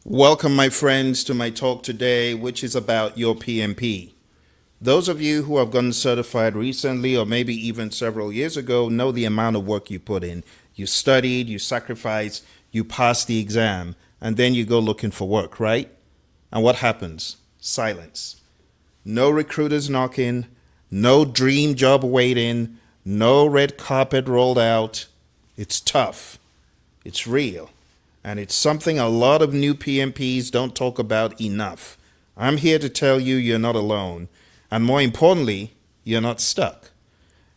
Welcome, my friends, to my talk today, which is about your PMP. Those of you who have gotten certified recently or maybe even several years ago know the amount of work you put in. You studied, you sacrificed, you passed the exam, and then you go looking for work, right? And what happens? Silence. No recruiters knocking, no dream job waiting, no red carpet rolled out. It's tough. It's real. And it's something a lot of new PMPs don't talk about enough. I'm here to tell you you're not alone. And more importantly, you're not stuck.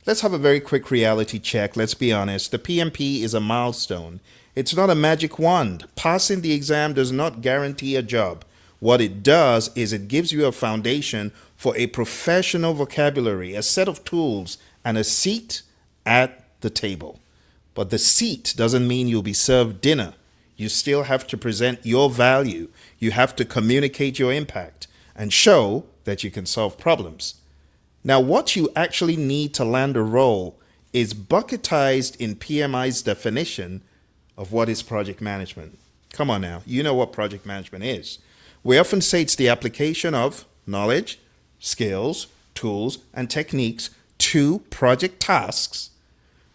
Let's have a very quick reality check. Let's be honest. The PMP is a milestone. It's not a magic wand. Passing the exam does not guarantee a job. What it does is it gives you a foundation for a professional vocabulary, a set of tools, and a seat at the table. But the seat doesn't mean you'll be served dinner. You still have to present your value. You have to communicate your impact and show that you can solve problems. Now, what you actually need to land a role is bucketized in PMI's definition of what is project management. Come on now, you know what project management is. We often say it's the application of knowledge, skills, tools, and techniques to project tasks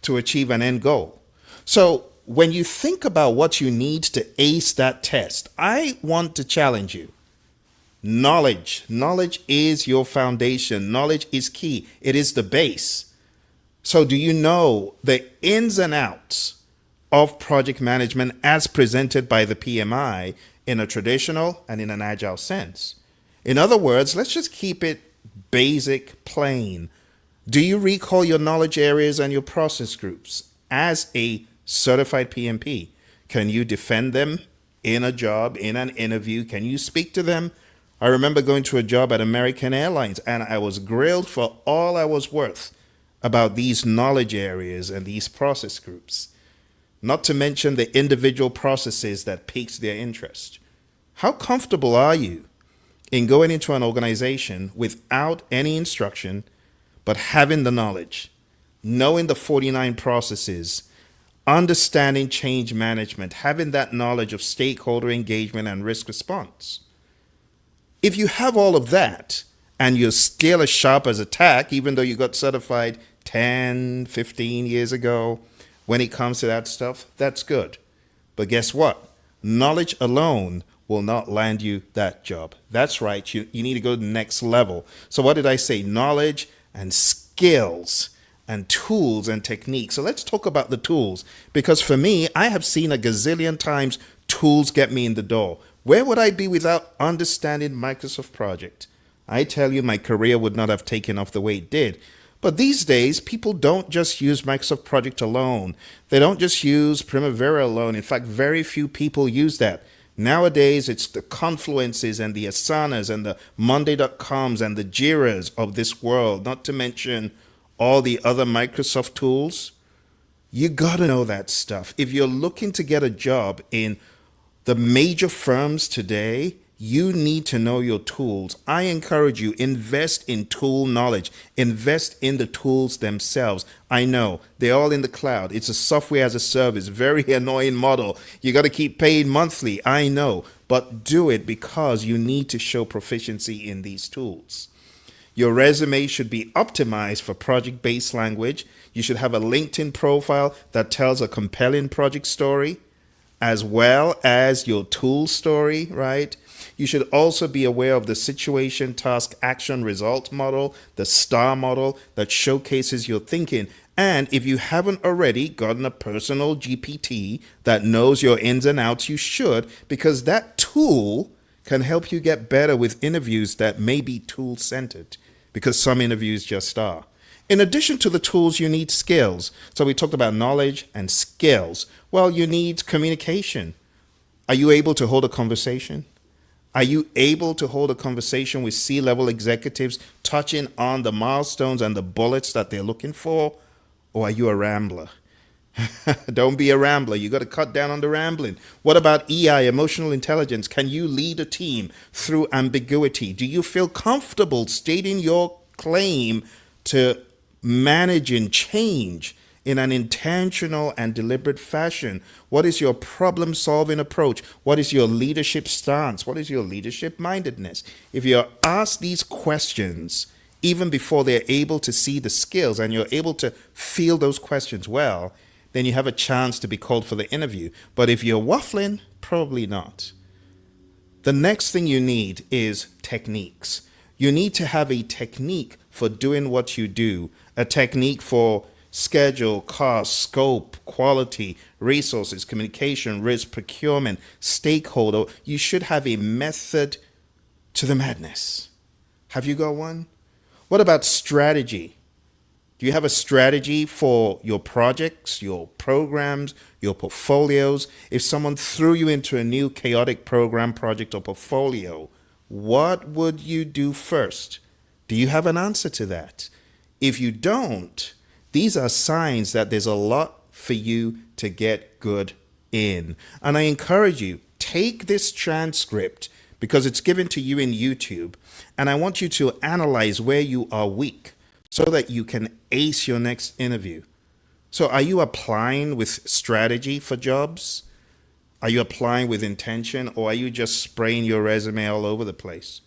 to achieve an end goal. So, when you think about what you need to ace that test, I want to challenge you. Knowledge. Knowledge is your foundation. Knowledge is key. It is the base. So do you know the ins and outs of project management as presented by the PMI in a traditional and in an agile sense? In other words, let's just keep it basic, plain. Do you recall your knowledge areas and your process groups as a certified PMP? Can you defend them in a job, in an interview? Can you speak to them? I remember going to a job at American Airlines and I was grilled for all I was worth about these knowledge areas and these process groups, not to mention the individual processes that piqued their interest. How comfortable are you in going into an organization without any instruction, but having the knowledge, knowing the 49 processes, understanding change management, having that knowledge of stakeholder engagement and risk response? If you have all of that and you're still as sharp as a tack, even though you got certified 10, 15 years ago, when it comes to that stuff, that's good. But guess what? Knowledge alone will not land you that job. That's right. You need to go to the next level. So what did I say? Knowledge and skills and tools and techniques. So let's talk about the tools, because for me, I have seen a gazillion times tools get me in the door. Where would I be without understanding Microsoft Project? I tell you, my career would not have taken off the way it did. But these days, people don't just use Microsoft Project alone. They don't just use Primavera alone. In fact, very few people use that. Nowadays, it's the Confluences and the Asanas and the Monday.coms and the Jiras of this world, not to mention all the other Microsoft tools. You gotta know that stuff. If you're looking to get a job in the major firms today, you need to know your tools. I encourage you, invest in tool knowledge. Invest in the tools themselves. I know, they're all in the cloud. It's a software as a service, very annoying model. You got to keep paying monthly, I know. But do it because you need to show proficiency in these tools. Your resume should be optimized for project-based language. You should have a LinkedIn profile that tells a compelling project story, as well as your tool story, right? You should also be aware of the situation, task, action, result model, the STAR model that showcases your thinking. And if you haven't already gotten a personal GPT that knows your ins and outs, you should, because that tool can help you get better with interviews that may be tool-centered, because some interviews just are. In addition to the tools, you need skills. So we talked about knowledge and skills. Well, you need communication. Are you able to hold a conversation? Are you able to hold a conversation with C-level executives touching on the milestones and the bullets that they're looking for? Or are you a rambler? Don't be a rambler. You got to cut down on the rambling. What about EI, emotional intelligence? Can you lead a team through ambiguity? Do you feel comfortable stating your claim to managing change in an intentional and deliberate fashion? What is your problem solving approach? What is your leadership stance? What is your leadership mindedness? If you're asked these questions, even before they're able to see the skills and you're able to feel those questions well, then you have a chance to be called for the interview. But if you're waffling, probably not. The next thing you need is techniques. You need to have a technique for doing what you do, a technique for schedule, cost, scope, quality, resources, communication, risk, procurement, stakeholder. You should have a method to the madness. Have you got one? What about strategy? Do you have a strategy for your projects, your programs, your portfolios? If someone threw you into a new chaotic program, project, or portfolio, what would you do first? Do you have an answer to that? If you don't, these are signs that there's a lot for you to get good in. And I encourage you, take this transcript because it's given to you in YouTube, and I want you to analyze where you are weak so that you can ace your next interview. So are you applying with strategy for jobs? Are you applying with intention, or are you just spraying your resume all over the place?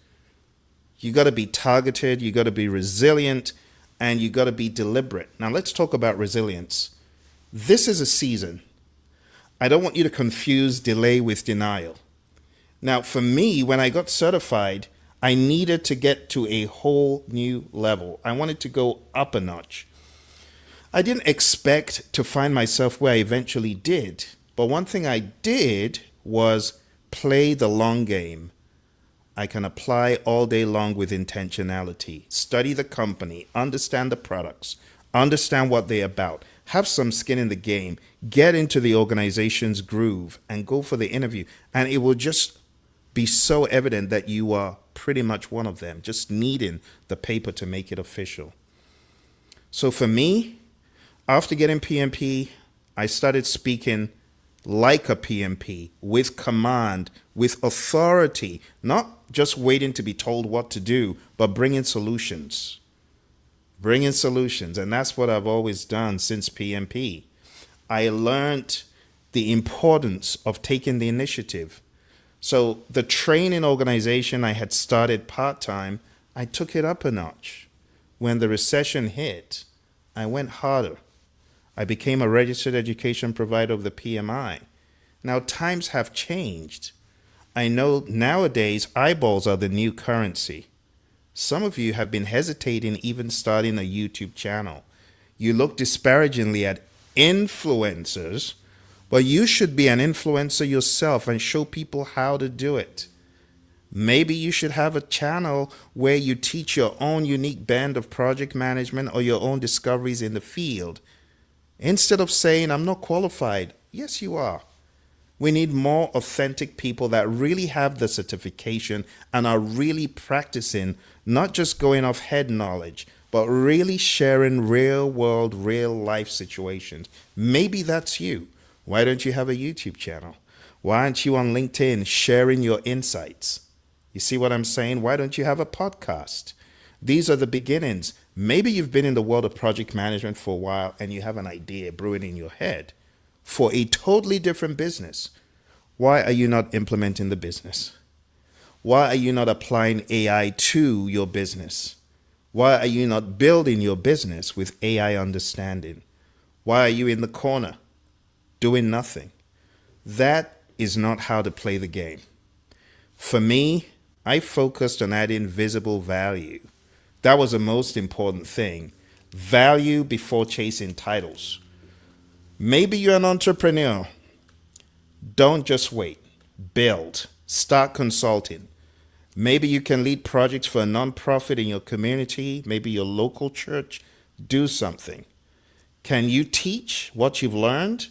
You got to be targeted, you got to be resilient, and you got to be deliberate. Now let's talk about resilience. This is a season. I don't want you to confuse delay with denial. Now for me, when I got certified, I needed to get to a whole new level. I wanted to go up a notch. I didn't expect to find myself where I eventually did, but one thing I did was play the long game. I can apply all day long with intentionality, study the company, understand the products, understand what they're about, have some skin in the game, get into the organization's groove, and go for the interview. And it will just be so evident that you are pretty much one of them, just needing the paper to make it official. So for me, after getting PMP, I started speaking like a PMP, with command, with authority, not just waiting to be told what to do, but bringing solutions. Bringing solutions. And that's what I've always done since PMP. I learned the importance of taking the initiative. So the training organization I had started part-time, I took it up a notch. When the recession hit, I went harder. I became a registered education provider of the PMI. Now times have changed. I know nowadays eyeballs are the new currency. Some of you have been hesitating even starting a YouTube channel. You look disparagingly at influencers, but you should be an influencer yourself and show people how to do it. Maybe you should have a channel where you teach your own unique band of project management or your own discoveries in the field. Instead of saying, I'm not qualified. Yes, you are. We need more authentic people that really have the certification and are really practicing, not just going off head knowledge, but really sharing real world, real life situations. Maybe that's you. Why don't you have a YouTube channel? Why aren't you on LinkedIn sharing your insights? You see what I'm saying? Why don't you have a podcast? These are the beginnings. Maybe you've been in the world of project management for a while and you have an idea brewing in your head for a totally different business. Why are you not implementing the business? Why are you not applying AI to your business? Why are you not building your business with AI understanding? Why are you in the corner doing nothing? That is not how to play the game. For me, I focused on adding visible value. That was the most important thing. Value before chasing titles. Maybe you're an entrepreneur. Don't just wait. Build. Start consulting. Maybe you can lead projects for a nonprofit in your community, maybe your local church. Do something. Can you teach what you've learned?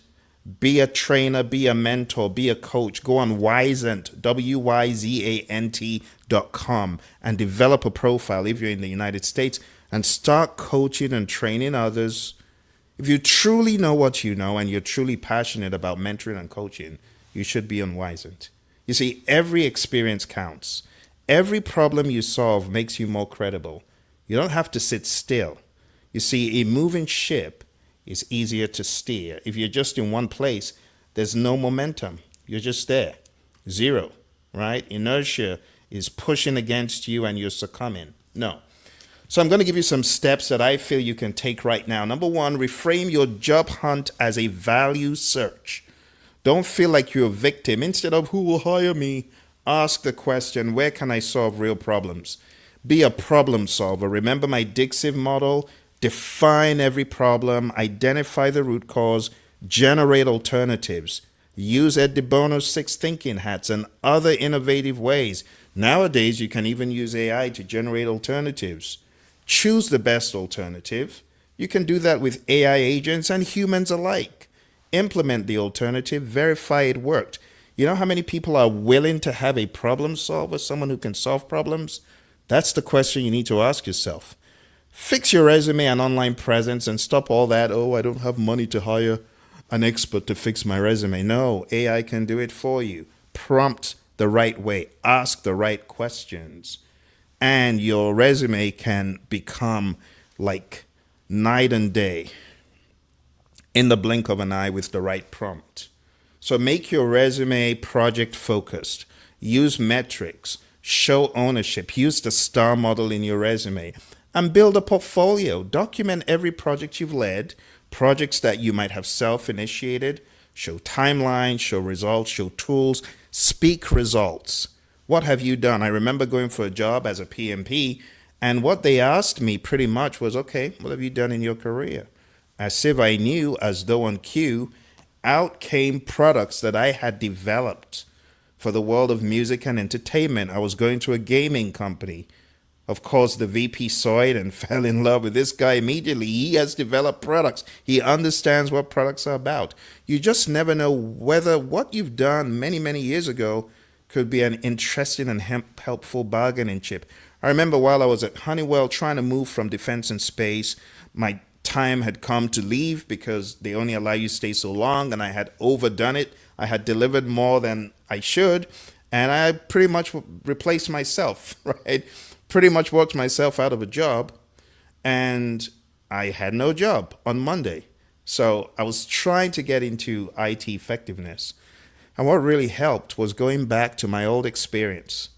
Be a trainer, be a mentor, be a coach. Go on Wyzant, WYZANT.com, and develop a profile if you're in the United States and start coaching and training others. If you truly know what you know and you're truly passionate about mentoring and coaching, you should be on Wyzant. You see, every experience counts. Every problem you solve makes you more credible. You don't have to sit still. You see, a moving ship It's easier to steer. If you're just in one place, there's no momentum. You're just there. Zero, right? Inertia is pushing against you and you're succumbing. No. So I'm going to give you some steps that I feel you can take right now. Number one, reframe your job hunt as a value search. Don't feel like you're a victim. Instead of who will hire me, ask the question, where can I solve real problems? Be a problem solver. Remember my Dixive model? Define every problem, identify the root cause, generate alternatives. Use Ed DeBono's 6 thinking hats and other innovative ways. Nowadays, you can even use AI to generate alternatives. Choose the best alternative. You can do that with AI agents and humans alike. Implement the alternative, verify it worked. You know how many people are willing to have a problem solver, someone who can solve problems? That's the question you need to ask yourself. Fix your resume and online presence and stop all that, oh, I don't have money to hire an expert to fix my resume. No, AI can do it for you. Prompt the right way, ask the right questions, and your resume can become like night and day in the blink of an eye with the right prompt. So make your resume project focused. Use metrics, show ownership, use the STAR model in your resume, and build a portfolio. Document every project you've led, projects that you might have self-initiated, show timelines, show results, show tools, speak results. What have you done? I remember going for a job as a PMP, and what they asked me pretty much was, okay, what have you done in your career? As if I knew, as though on cue, out came products that I had developed for the world of music and entertainment. I was going to a gaming company. Of course, the VP saw it and fell in love with this guy immediately. He has developed products. He understands what products are about. You just never know whether what you've done many, many years ago could be an interesting and helpful bargaining chip. I remember while I was at Honeywell trying to move from defense and space, my time had come to leave because they only allow you to stay so long, and I had overdone it. I had delivered more than I should, and I pretty much replaced myself, right? Pretty much worked myself out of a job, and I had no job on Monday. So I was trying to get into IT effectiveness. And what really helped was going back to my old experience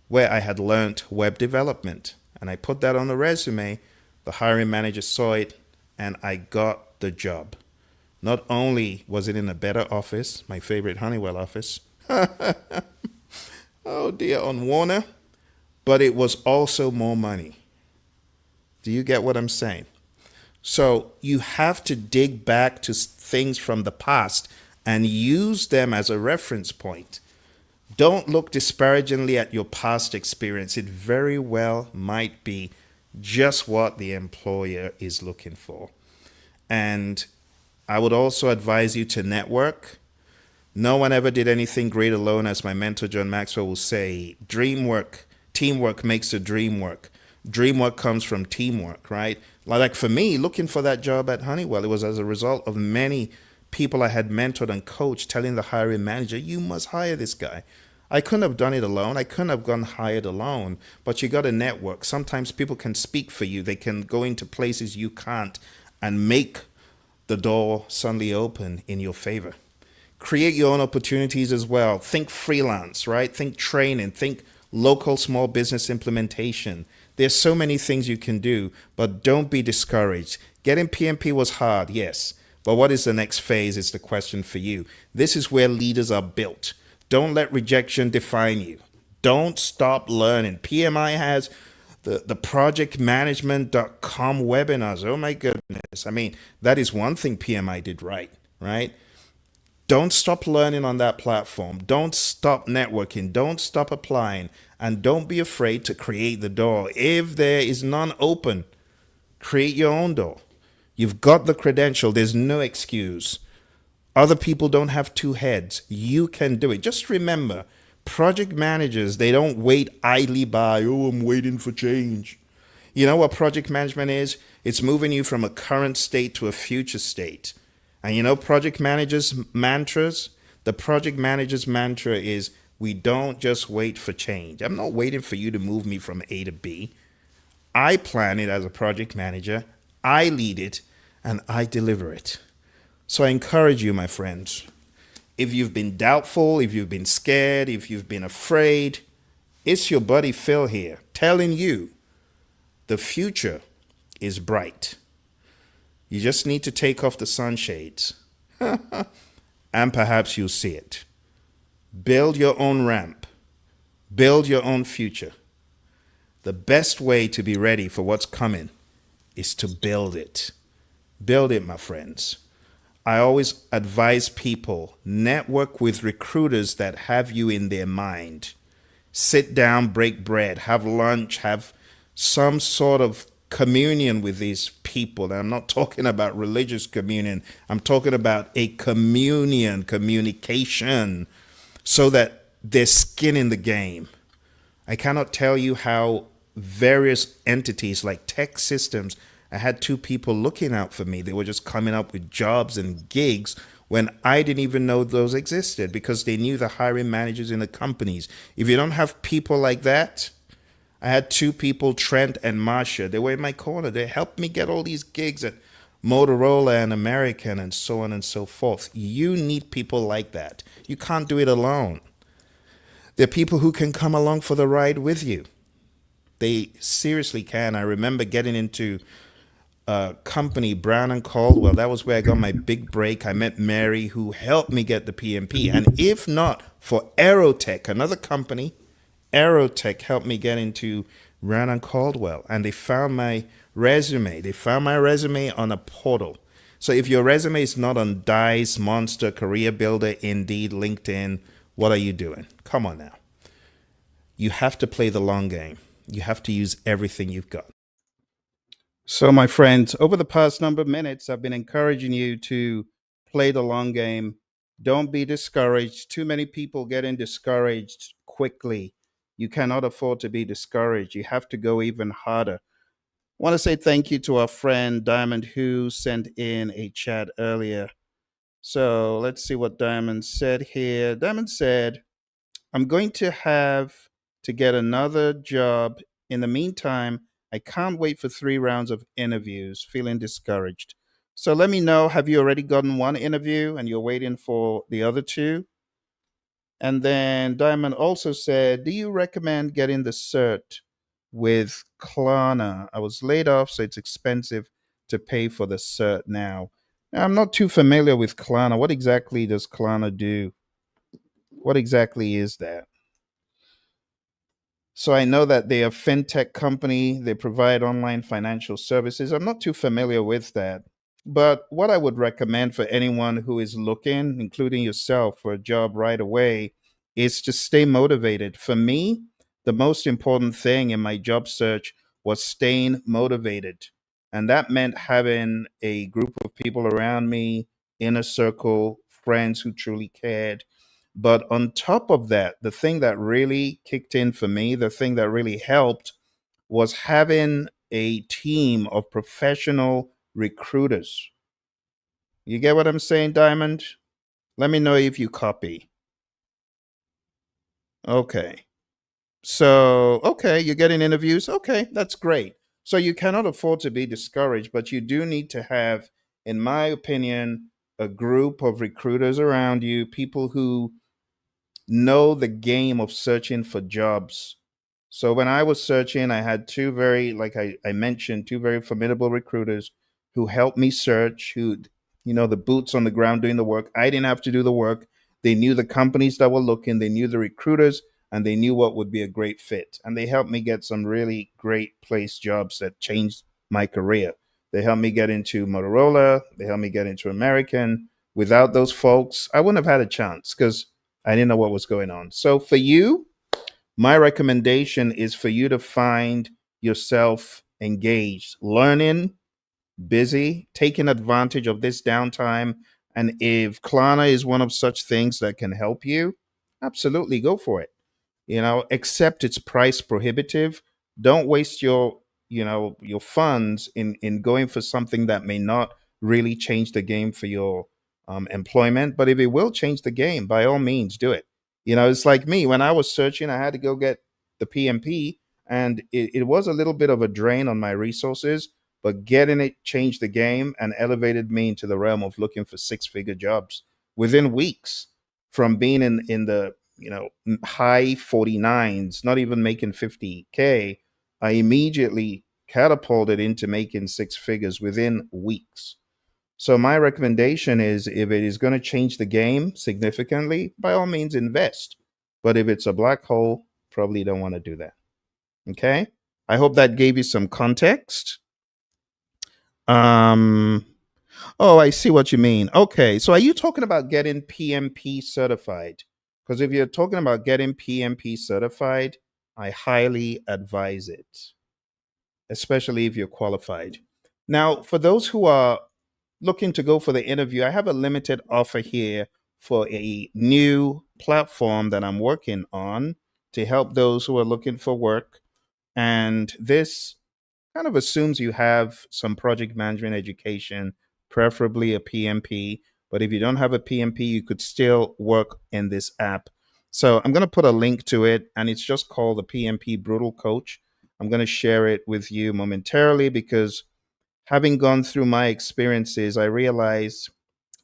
where I had learned web development. And I put that on the resume. The hiring manager saw it, and I got the job. Not only was it in a better office, my favorite Honeywell office, oh dear, on Warner, but it was also more money. Do you get what I'm saying? So you have to dig back to things from the past and use them as a reference point. Don't look disparagingly at your past experience. It very well might be just what the employer is looking for. And I would also advise you to network. No one ever did anything great alone, as my mentor John Maxwell will say. Teamwork makes the dream work. Dream work comes from teamwork, right? Like for me, looking for that job at Honeywell, it was as a result of many people I had mentored and coached telling the hiring manager, you must hire this guy. I couldn't have done it alone. I couldn't have gone hired alone, but you got to network. Sometimes people can speak for you. They can go into places you can't and make the door suddenly open in your favor. Create your own opportunities as well. Think freelance, right? Think training, think local small business implementation. There's so many things you can do, but don't be discouraged. Getting PMP was hard, yes. But what is the next phase is the question for you. This is where leaders are built. Don't let rejection define you. Don't stop learning. PMI has the projectmanagement.com webinars. Oh my goodness. I mean, that is one thing PMI did right? Don't stop learning on that platform. Don't stop networking. Don't stop applying. And don't be afraid to create the door. If there is none open, create your own door. You've got the credential. There's no excuse. Other people don't have two heads. You can do it. Just remember, project managers, they don't wait idly by, oh, I'm waiting for change. You know what project management is? It's moving you from a current state to a future state. And you know project managers' mantras? The project manager's mantra is, we don't just wait for change. I'm not waiting for you to move me from A to B. I plan it as a project manager. I lead it. and I deliver it. So I encourage you, my friends, if you've been doubtful, if you've been scared, if you've been afraid, it's your buddy Phil here telling you the future is bright. You just need to take off the sunshades and perhaps you'll see it. Build your own ramp, build your own future. The best way to be ready for what's coming is to build it. Build it, my friends. I always advise people network with recruiters that have you in their mind. Sit down, break bread, have lunch, have some sort of communion with these people. And I'm not talking about religious communion. I'm talking about a communication, so that there's skin in the game. I cannot tell you how various entities like tech systems, I had two people looking out for me. They were just coming up with jobs and gigs when I didn't even know those existed because they knew the hiring managers in the companies. If you don't have people like that, I had two people, Trent and Marsha. They were in my corner. They helped me get all these gigs at Motorola and American and so on and so forth. You need people like that. You can't do it alone. There are people who can come along for the ride with you. They seriously can. I remember getting into a company, Brown and Caldwell. That was where I got my big break. I met Mary, who helped me get the PMP. And if not for Aerotech, another company, Aerotech helped me get into Brown and Caldwell. And they found my resume. They found my resume on a portal. So if your resume is not on Dice, Monster, Career Builder, Indeed, LinkedIn, what are you doing? Come on now. You have to play the long game. You have to use everything you've got. So, my friends, over the past number of minutes, I've been encouraging you to play the long game. Don't be discouraged. Too many people getting discouraged quickly. You cannot afford to be discouraged. You have to go even harder. I want to say thank you to our friend Diamond, who sent in a chat earlier. So let's see what Diamond said here. Diamond said, I'm going to have to get another job. In the meantime, I can't wait for 3 rounds of interviews, feeling discouraged. So let me know, have you already gotten one interview and you're waiting for the other two? And then Diamond also said, do you recommend getting the cert with Klarna? I was laid off, so it's expensive to pay for the cert now. Now, I'm not too familiar with Klarna. What exactly does Klarna do? What exactly is that? So I know that they're a fintech company. They provide online financial services. I'm not too familiar with that. But what I would recommend for anyone who is looking, including yourself, for a job right away, is to stay motivated. For me, the most important thing in my job search was staying motivated. And that meant having a group of people around me, inner circle, friends who truly cared. But on top of that, the thing that really kicked in for me, the thing that really helped, was having a team of professional recruiters. You get what I'm saying, Diamond? Let me know if you copy. Okay. So, okay, you're getting interviews. Okay, that's great. So you cannot afford to be discouraged, but you do need to have, in my opinion, a group of recruiters around you, people who know the game of searching for jobs. So when I was searching, I had two very, like I mentioned, two very formidable recruiters who helped me search, who, the boots on the ground doing the work. I didn't have to do the work. They knew the companies that were looking, they knew the recruiters, and they knew what would be a great fit. And they helped me get some really great place jobs that changed my career. They helped me get into Motorola, they helped me get into American. Without those folks, I wouldn't have had a chance because I didn't know what was going on. So for you, my recommendation is for you to find yourself engaged, learning, busy, taking advantage of this downtime. And if Klarna is one of such things that can help you, absolutely go for it. Accept it's price prohibitive. Don't waste your funds in going for something that may not really change the game for your employment. But if it will change the game, by all means, do it. It's like me when I was searching, I had to go get the PMP, and it was a little bit of a drain on my resources. but getting it changed the game and elevated me into the realm of looking for six-figure jobs within weeks, from being in the high 49s, not even making 50K. I immediately catapulted into making six figures within weeks. So my recommendation is, if it is going to change the game significantly, by all means invest. But if it's a black hole, probably don't want to do that. Okay? I hope that gave you some context. Um oh, I see what you mean. Okay. So are you talking about getting PMP certified? Because if you're talking about getting PMP certified, I highly advise it, especially if you're qualified. Now, for those who are looking to go for the interview, I have a limited offer here for a new platform that I'm working on to help those who are looking for work. And this kind of assumes you have some project management education, preferably a PMP. But if you don't have a PMP, you could still work in this app. So I'm going to put a link to it, and it's just called the PMP Brutal Coach. I'm going to share it with you momentarily because, having gone through my experiences, I realized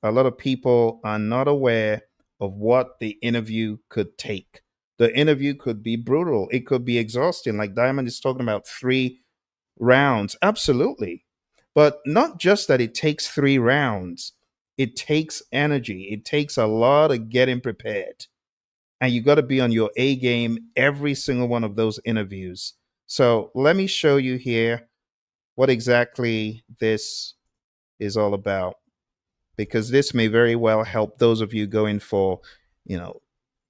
a lot of people are not aware of what the interview could take. The interview could be brutal, it could be exhausting. Like Diamond is talking about 3 rounds. Absolutely. But not just that it takes 3 rounds, it takes energy, it takes a lot of getting prepared. And you got to be on your A game every single one of those interviews. So let me show you here what exactly this is all about, because this may very well help those of you going for, you know,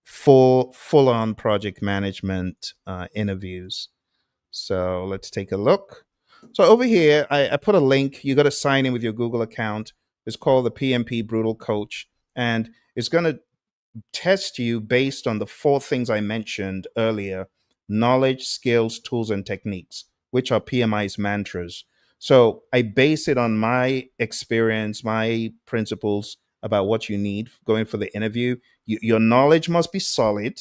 full on project management interviews. So let's take a look. So over here, I put a link. You got to sign in with your Google account. It's called the PMP Brutal Coach, and it's going to test you based on the 4 things I mentioned earlier: knowledge, skills, tools, and techniques, which are PMI's mantras. So I base it on my experience, my principles about what you need going for the interview. Your knowledge must be solid,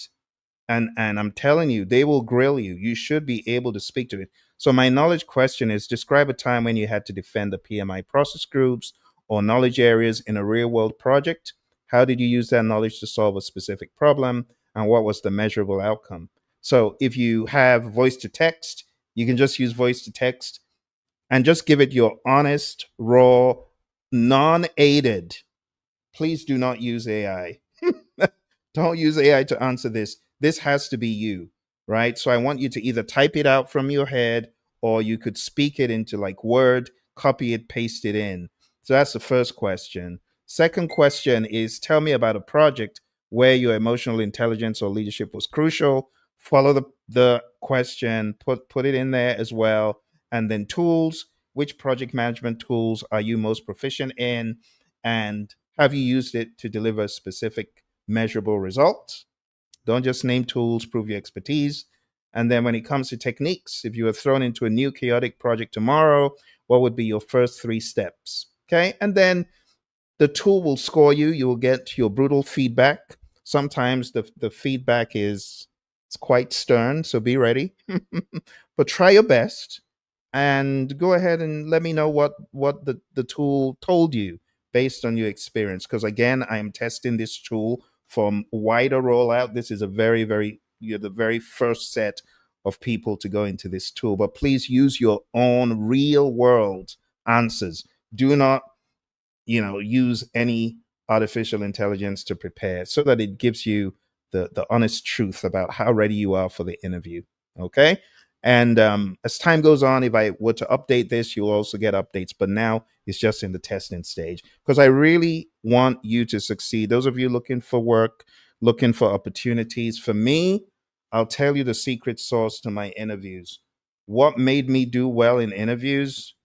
and I'm telling you, they will grill you. You should be able to speak to it. So my knowledge question is: describe a time when you had to defend the PMI process groups or knowledge areas in a real world project. How did you use that knowledge to solve a specific problem, and what was the measurable outcome? So if you have voice to text, you can just use voice to text and just give it your honest, raw, non-aided. Please do not use AI. Don't use AI to answer this. This has to be you, right? So I want you to either type it out from your head, or you could speak it into like Word, copy it, paste it in. So that's the first question. Second question is: tell me about a project where your emotional intelligence or leadership was crucial. Follow the question, put it in there as well. And then tools: which project management tools are you most proficient in? And have you used it to deliver specific measurable results? Don't just name tools, prove your expertise. And then when it comes to techniques, if you were thrown into a new chaotic project tomorrow, what would be your first 3 steps? Okay. And then the tool will score you. You will get your brutal feedback. Sometimes the feedback is it's quite stern, so be ready. But try your best and go ahead and let me know what the tool told you based on your experience. Because again, I am testing this tool for wider rollout. This is a you're the very first set of people to go into this tool. But please use your own real world answers. Do not use any artificial intelligence to prepare, so that it gives you the honest truth about how ready you are for the interview. Okay. And as time goes on, if I were to update this, you'll also get updates, but now it's just in the testing stage, because I really want you to succeed. Those of you looking for work, looking for opportunities, for me, I'll tell you the secret sauce to my interviews. What made me do well in interviews: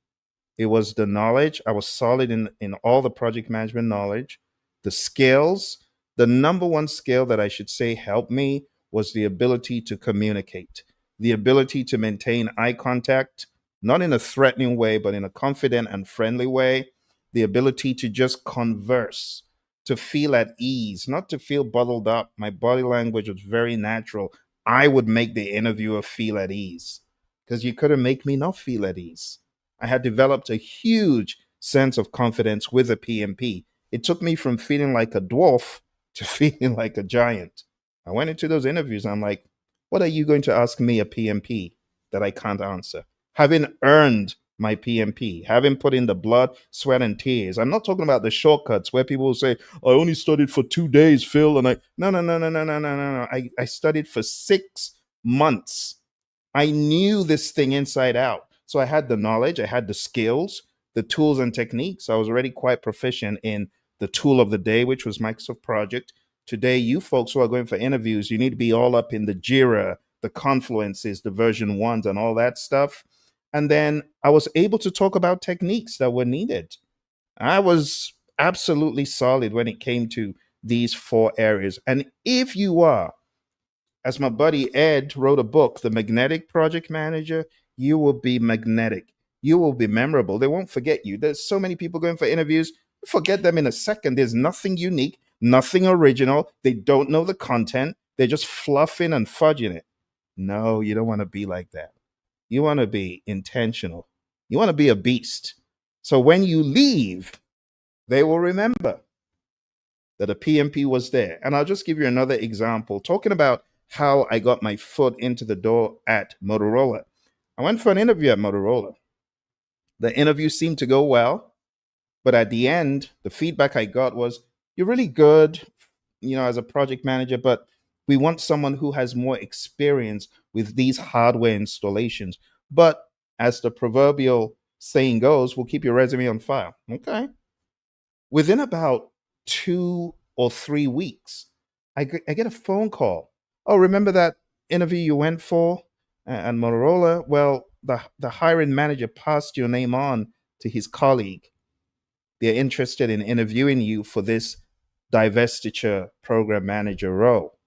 it was the knowledge. I was solid in all the project management knowledge. The skills, the number one skill that I should say helped me was the ability to communicate, the ability to maintain eye contact, not in a threatening way, but in a confident and friendly way, the ability to just converse, to feel at ease, not to feel bottled up. My body language was very natural. I would make the interviewer feel at ease, because you couldn't make me not feel at ease. I had developed a huge sense of confidence with a PMP. It took me from feeling like a dwarf to feeling like a giant. I went into those interviews and I'm like, what are you going to ask me, a PMP, that I can't answer? Having earned my PMP, having put in the blood, sweat, and tears. I'm not talking about the shortcuts where people will say, I only studied for 2 days, Phill. And no, no, no, no, no, no, no, no, no. I studied for 6 months. I knew this thing inside out. So I had the knowledge, I had the skills, the tools and techniques. I was already quite proficient in the tool of the day, which was Microsoft Project. Today, you folks who are going for interviews, you need to be all up in the Jira, the Confluences, the version ones, and all that stuff. And then I was able to talk about techniques that were needed. I was absolutely solid when it came to these 4 areas. And if you are, as my buddy Ed wrote a book, The Magnetic Project Manager, you will be magnetic. You will be memorable. They won't forget you. There's so many people going for interviews. Forget them in a second. There's nothing unique, nothing original. They don't know the content. They're just fluffing and fudging it. No, you don't want to be like that. You want to be intentional. You want to be a beast. So when you leave, they will remember that a PMP was there. And I'll just give you another example, talking about how I got my foot into the door at Motorola. I went for an interview at Motorola. The interview seemed to go well, but at the end, the feedback I got was, you're really good, as a project manager, but we want someone who has more experience with these hardware installations. But as the proverbial saying goes, we'll keep your resume on file. Okay. Within about 2 or 3 weeks, I get a phone call. Oh, remember that interview you went for at Motorola? Well, the hiring manager passed your name on to his colleague. They're interested in interviewing you for this divestiture program manager role.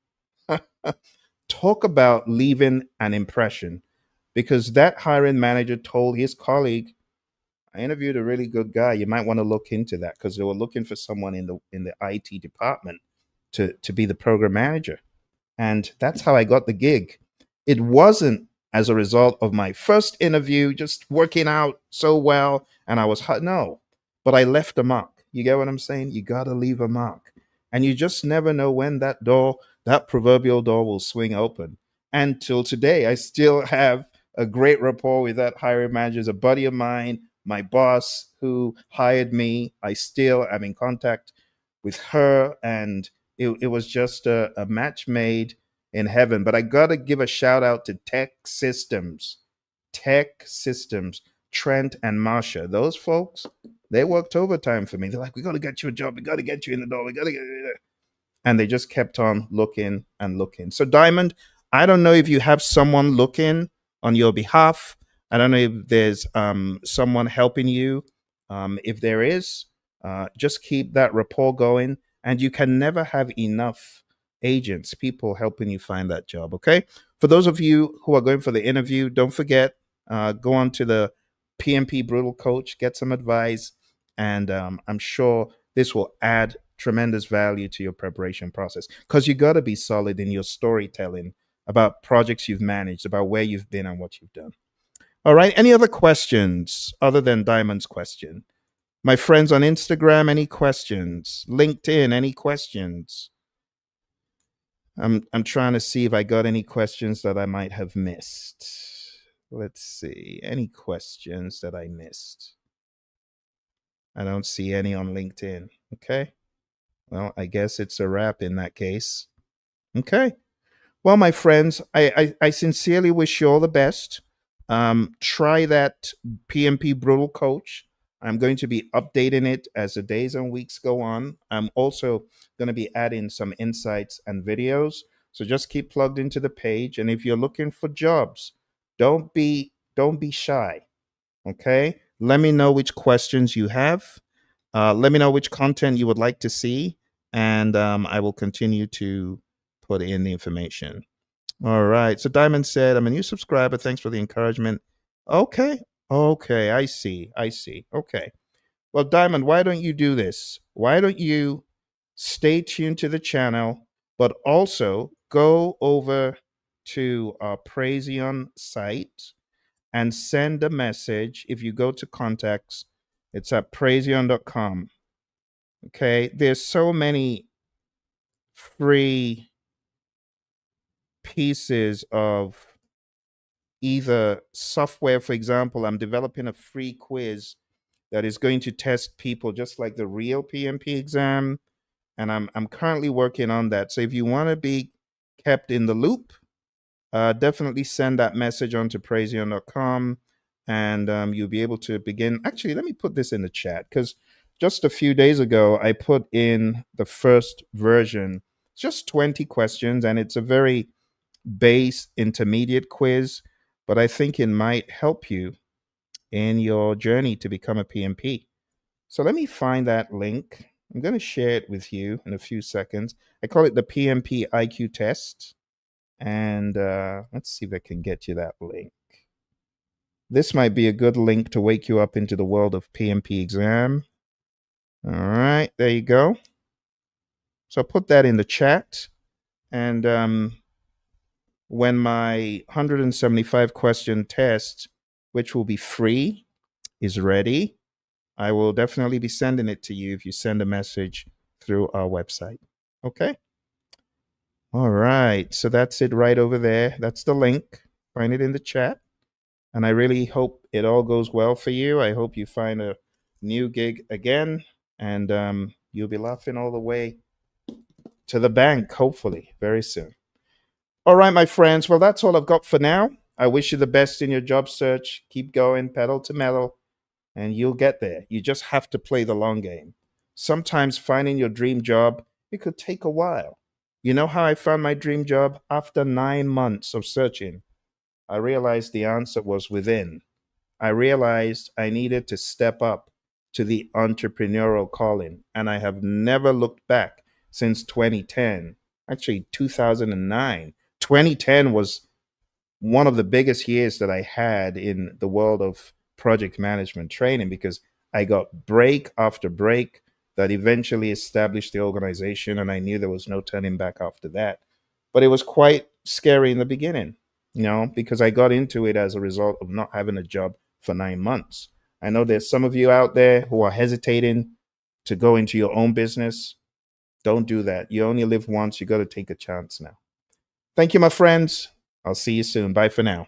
Talk about leaving an impression, because that hiring manager told his colleague, I interviewed a really good guy. You might want to look into that, because they were looking for someone in the IT department to be the program manager. And that's how I got the gig. It wasn't as a result of my first interview just working out so well and I was hot. No, but I left a mark. You get what I'm saying? You got to leave a mark. And you just never know when that door, that proverbial door, will swing open. And till today, I still have a great rapport with that hiring manager. Is a buddy of mine, my boss who hired me. I still am in contact with her, and it was just a match made in heaven. But I got to give a shout out to Tech Systems, Trent and Marsha. Those folks, they worked overtime for me. They're like, we got to get you a job. We got to get you in the door. We got to get you there. And they just kept on looking and looking. So, Diamond, I don't know if you have someone looking on your behalf. I don't know if there's someone helping you. If there is, just keep that rapport going. And you can never have enough agents, people helping you find that job. Okay. For those of you who are going for the interview, don't forget, go on to the PMP Brutal Coach, get some advice, and I'm sure this will add tremendous value to your preparation process, because you got to be solid in your storytelling about projects you've managed, about where you've been and what you've done. All right. Any other questions other than Diamond's question? My friends on Instagram, any questions? LinkedIn, any questions? I'm trying to see if I got any questions that I might have missed. Let's see. Any questions that I missed? I don't see any on LinkedIn. Okay. Well, I guess it's a wrap in that case. Okay. Well, my friends, I sincerely wish you all the best. Try that PMP Brutal Coach. I'm going to be updating it as the days and weeks go on. I'm also going to be adding some insights and videos. So just keep plugged into the page. And if you're looking for jobs, don't be shy. Okay. Let me know which questions you have. Let me know which content you would like to see, and I will continue to put in the information. All right. So Diamond said, I'm a new subscriber. Thanks for the encouragement. Okay. Okay. I see. I see. Okay. Well, Diamond, why don't you do this? Why don't you stay tuned to the channel, but also go over to our Praizion site and send a message. If you go to contacts, it's at praision.com. Okay. There's so many free pieces of either software. For example, I'm developing a free quiz that is going to test people just like the real PMP exam. And I'm currently working on that. So if you want to be kept in the loop, definitely send that message on to praision.com, and you'll be able to begin. Actually, let me put this in the chat because just a few days ago, I put in the first version, just 20 questions, and it's a very base intermediate quiz, but I think it might help you in your journey to become a PMP. So let me find that link. I'm going to share it with you in a few seconds. I call it the PMP IQ test. And let's see if I can get you that link. This might be a good link to wake you up into the world of PMP exam. All right, there you go. So I'll put that in the chat. And when my 175 question test, which will be free, is ready, I will definitely be sending it to you if you send a message through our website. Okay? All right. So that's it right over there. That's the link. Find it in the chat. And I really hope it all goes well for you. I hope you find a new gig again, and you'll be laughing all the way to the bank, hopefully, very soon. All right, my friends. Well, that's all I've got for now. I wish you the best in your job search. Keep going, pedal to metal, and you'll get there. You just have to play the long game. Sometimes finding your dream job, it could take a while. You know how I found my dream job? After 9 months of searching, I realized the answer was within. I realized I needed to step up to the entrepreneurial calling, and I have never looked back since 2010. Actually, 2009. 2010 was one of the biggest years that I had in the world of project management training because I got break after break that eventually established the organization, and I knew there was no turning back after that. But it was quite scary in the beginning, because I got into it as a result of not having a job for 9 months. I know there's some of you out there who are hesitating to go into your own business. Don't do that. You only live once. You got to take a chance now. Thank you, my friends. I'll see you soon. Bye for now.